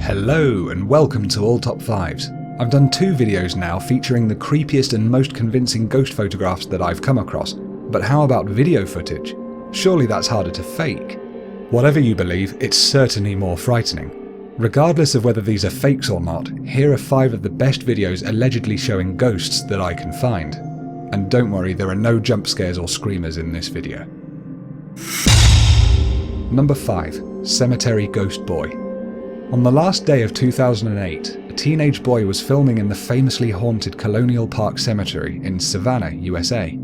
Hello and welcome to All Top 5s. I've done 2 videos now featuring the creepiest and most convincing ghost photographs that I've come across, but how about video footage? Surely that's harder to fake. Whatever you believe, it's certainly more frightening. Regardless of whether these are fakes or not, here are 5 of the best videos allegedly showing ghosts that I can find. And don't worry, there are no jump scares or screamers in this video. Number 5. Cemetery Ghost Boy. On the last day of 2008, a teenage boy was filming in the famously haunted Colonial Park Cemetery in Savannah, USA.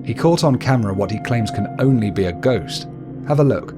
He caught on camera what he claims can only be a ghost. Have a look.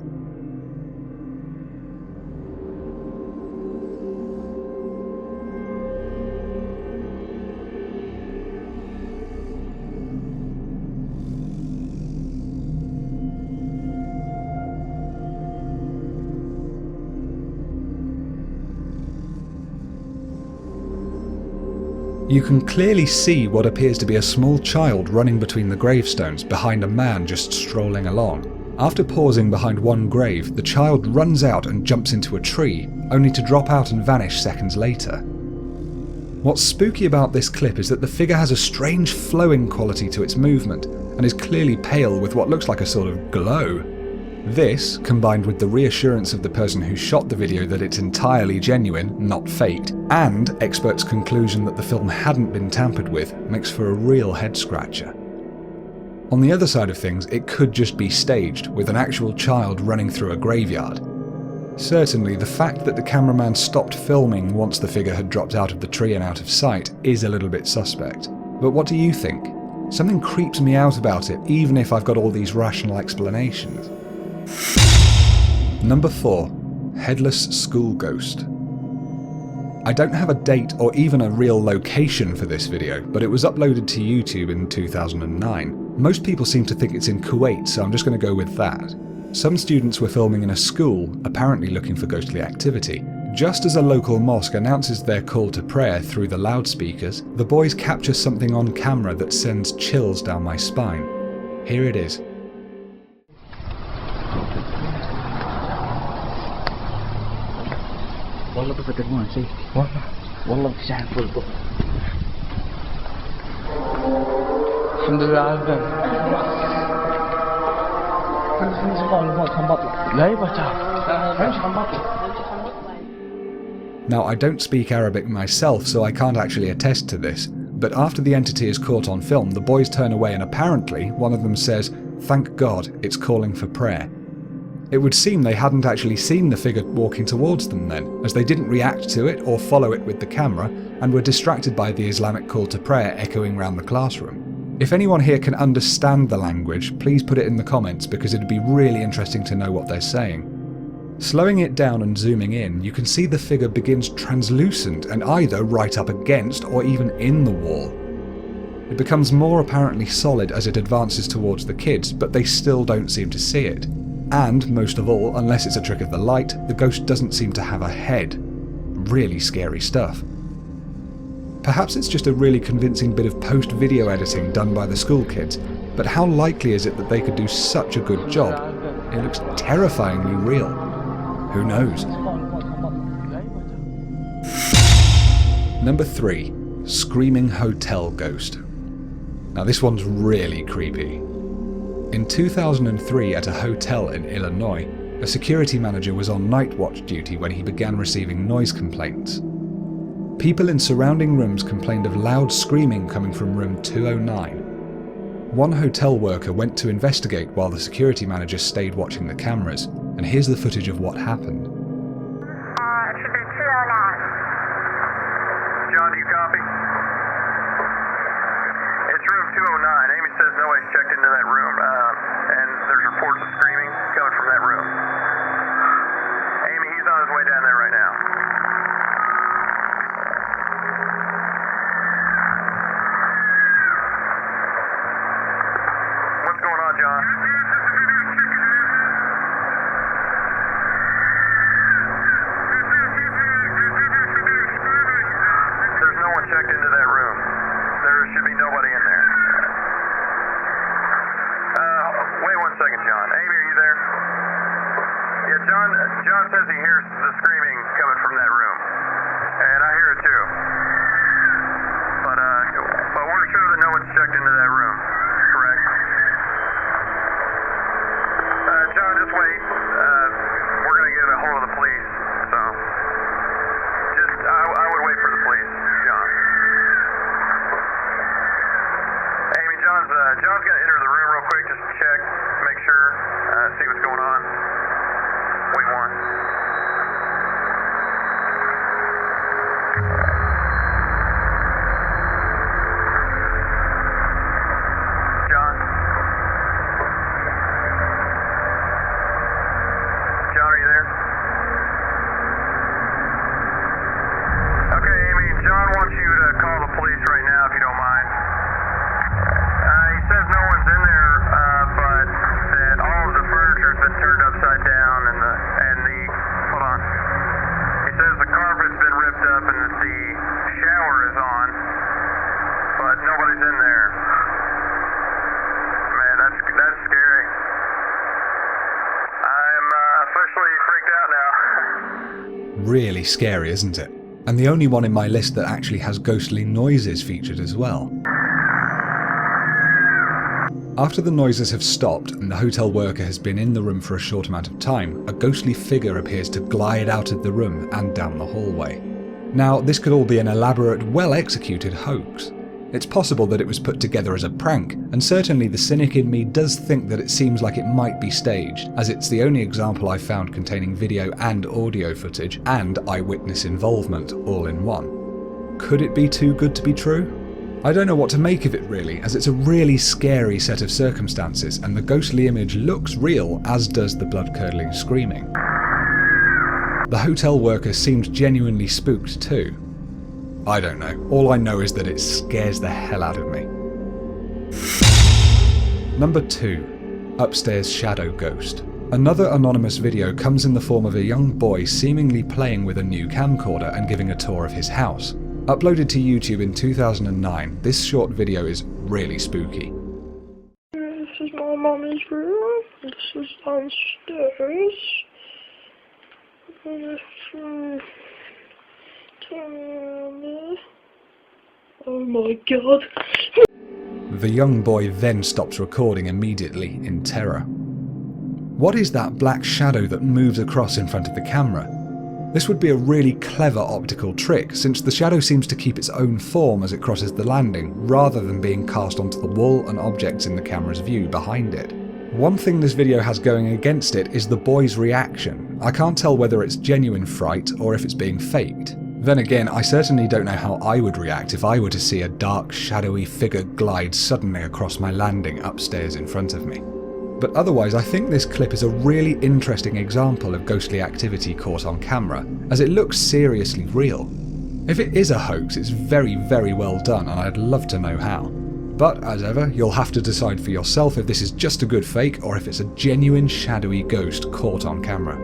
You can clearly see what appears to be a small child running between the gravestones behind a man just strolling along. After pausing behind one grave, the child runs out and jumps into a tree, only to drop out and vanish seconds later. What's spooky about this clip is that the figure has a strange flowing quality to its movement, and is clearly pale with what looks like a sort of glow. This, combined with the reassurance of the person who shot the video that it's entirely genuine, not faked, and experts' conclusion that the film hadn't been tampered with, makes for a real head-scratcher. On the other side of things, it could just be staged, with an actual child running through a graveyard. Certainly, the fact that the cameraman stopped filming once the figure had dropped out of the tree and out of sight is a little bit suspect. But what do you think? Something creeps me out about it, even if I've got all these rational explanations. Number 4. Headless School Ghost. I don't have a date or even a real location for this video, but it was uploaded to YouTube in 2009. Most people seem to think it's in Kuwait, so I'm just going to go with that. Some students were filming in a school, apparently looking for ghostly activity. Just as a local mosque announces their call to prayer through the loudspeakers, the boys capture something on camera that sends chills down my spine. Here it is. والله بفترمون شيء والله بتشحن فول بق الحمد لله على الباب لا يبغى Now, I don't speak Arabic myself, so I can't actually attest to this, but after the entity is caught on film, the boys turn away and apparently one of them says, "Thank God, it's calling for prayer." It would seem they hadn't actually seen the figure walking towards them then, as they didn't react to it or follow it with the camera, and were distracted by the Islamic call to prayer echoing round the classroom. If anyone here can understand the language, please put it in the comments because it'd be really interesting to know what they're saying. Slowing it down and zooming in, you can see the figure begins translucent and either right up against or even in the wall. It becomes more apparently solid as it advances towards the kids, but they still don't seem to see it. And, most of all, unless it's a trick of the light, the ghost doesn't seem to have a head. Really scary stuff. Perhaps it's just a really convincing bit of post-video editing done by the school kids, but how likely is it that they could do such a good job? It looks terrifyingly real. Who knows? Number 3. Screaming Hotel Ghost. Now this one's really creepy. In 2003, at a hotel in Illinois, a security manager was on night watch duty when he began receiving noise complaints. People in surrounding rooms complained of loud screaming coming from room 209. One hotel worker went to investigate while the security manager stayed watching the cameras, and here's the footage of what happened. It should be 209. John, do you copy? It's room 209. Amy says nobody's checked into that room, and there's reports of screaming coming from that room. Amy, he's on his way down there right now. What's going on, John? There's no one checked into that room. There should be nobody in there. Wait 1 second, John. Amy, are you there? Yeah, John says he hears the screaming coming from that room. I hear it too. But we're sure that no one's checked into that room, correct? John, just wait. We're going to get a hold of the police, so I would wait for the police, John. Amy, John's going to enter the room real quick, just to check, make sure, see what's going on. Wait one. John? John, are you there? Okay, Amy, John wants you to call the police right now if you don't mind. He says no one's in there, but that all of the furniture's been turned upside down and the hold on. He says the carpet's been ripped up and that the shower is on, but nobody's in there. Man, that's scary. I'm officially freaked out now. Really scary, isn't it? And the only one in my list that actually has ghostly noises featured as well. After the noises have stopped and the hotel worker has been in the room for a short amount of time, a ghostly figure appears to glide out of the room and down the hallway. Now, this could all be an elaborate, well-executed hoax. It's possible that it was put together as a prank, and certainly the cynic in me does think that it seems like it might be staged, as it's the only example I've found containing video and audio footage and eyewitness involvement all in one. Could it be too good to be true? I don't know what to make of it really, as it's a really scary set of circumstances, and the ghostly image looks real, as does the blood-curdling screaming. The hotel worker seemed genuinely spooked too. I don't know, all I know is that it scares the hell out of me. Number 2. Upstairs Shadow Ghost. Another anonymous video comes in the form of a young boy seemingly playing with a new camcorder and giving a tour of his house. Uploaded to YouTube in 2009, this short video is really spooky. This is my mommy's room. This is downstairs. Oh my god. The young boy then stops recording immediately in terror. What is that black shadow that moves across in front of the camera? This would be a really clever optical trick, since the shadow seems to keep its own form as it crosses the landing, rather than being cast onto the wall and objects in the camera's view behind it. One thing this video has going against it is the boy's reaction. I can't tell whether it's genuine fright or if it's being faked. Then again, I certainly don't know how I would react if I were to see a dark, shadowy figure glide suddenly across my landing upstairs in front of me. But otherwise, I think this clip is a really interesting example of ghostly activity caught on camera, as it looks seriously real. If it is a hoax, it's very, very well done, and I'd love to know how. But, as ever, you'll have to decide for yourself if this is just a good fake or if it's a genuine shadowy ghost caught on camera.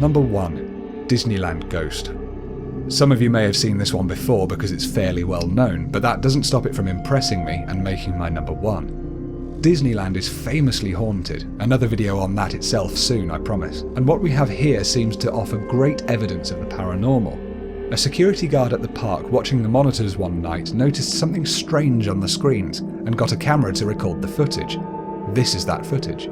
Number 1. Disneyland Ghost. Some of you may have seen this one before because it's fairly well known, but that doesn't stop it from impressing me and making my number 1. Disneyland is famously haunted, another video on that itself soon, I promise, and what we have here seems to offer great evidence of the paranormal. A security guard at the park watching the monitors one night noticed something strange on the screens and got a camera to record the footage. This is that footage.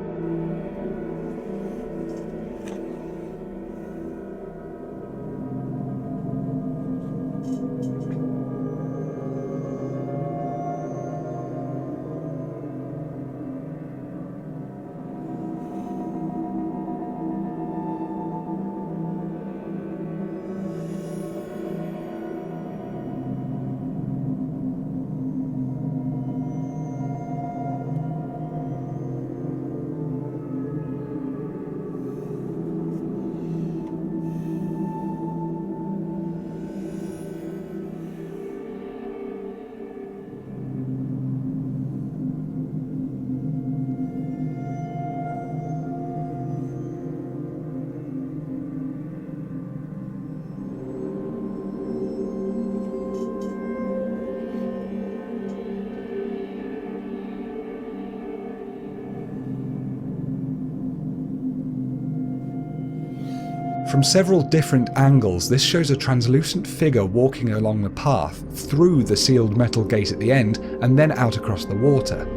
From several different angles, this shows a translucent figure walking along the path, through the sealed metal gate at the end, and then out across the water.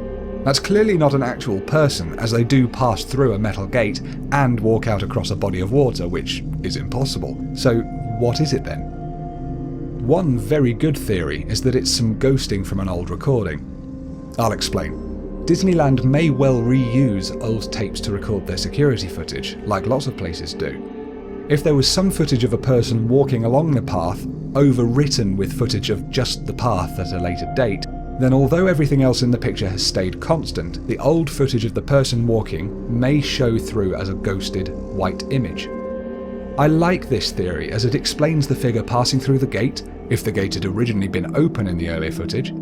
That's clearly not an actual person, as they do pass through a metal gate and walk out across a body of water, which is impossible. So what is it then? One very good theory is that it's some ghosting from an old recording. I'll explain. Disneyland may well reuse old tapes to record their security footage, like lots of places do. If there was some footage of a person walking along the path, overwritten with footage of just the path at a later date, then although everything else in the picture has stayed constant, the old footage of the person walking may show through as a ghosted white image. I like this theory as it explains the figure passing through the gate, if the gate had originally been open in the earlier footage.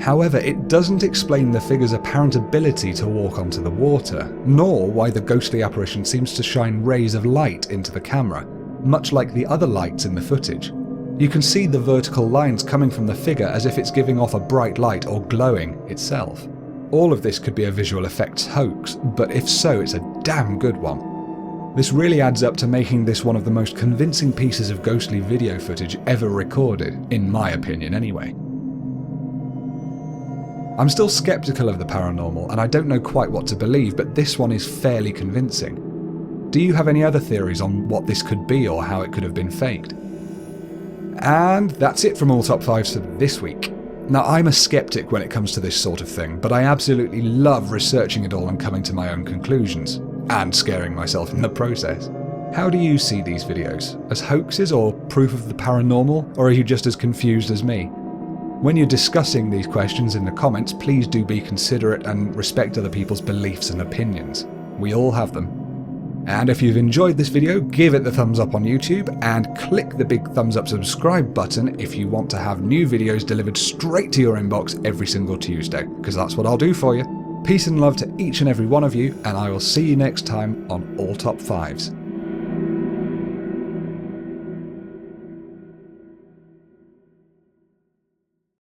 However, it doesn't explain the figure's apparent ability to walk onto the water, nor why the ghostly apparition seems to shine rays of light into the camera, much like the other lights in the footage. You can see the vertical lines coming from the figure as if it's giving off a bright light or glowing itself. All of this could be a visual effects hoax, but if so, it's a damn good one. This really adds up to making this one of the most convincing pieces of ghostly video footage ever recorded, in my opinion anyway. I'm still skeptical of the paranormal, and I don't know quite what to believe, but this one is fairly convincing. Do you have any other theories on what this could be or how it could have been faked? And that's it from all top 5s for this week. Now, I'm a skeptic when it comes to this sort of thing, but I absolutely love researching it all and coming to my own conclusions, and scaring myself in the process. How do you see these videos? As hoaxes or proof of the paranormal, or are you just as confused as me? When you're discussing these questions in the comments, please do be considerate and respect other people's beliefs and opinions. We all have them. And if you've enjoyed this video, give it the thumbs up on YouTube and click the big thumbs up subscribe button if you want to have new videos delivered straight to your inbox every single Tuesday, because that's what I'll do for you. Peace and love to each and every one of you, and I will see you next time on All Top 5s.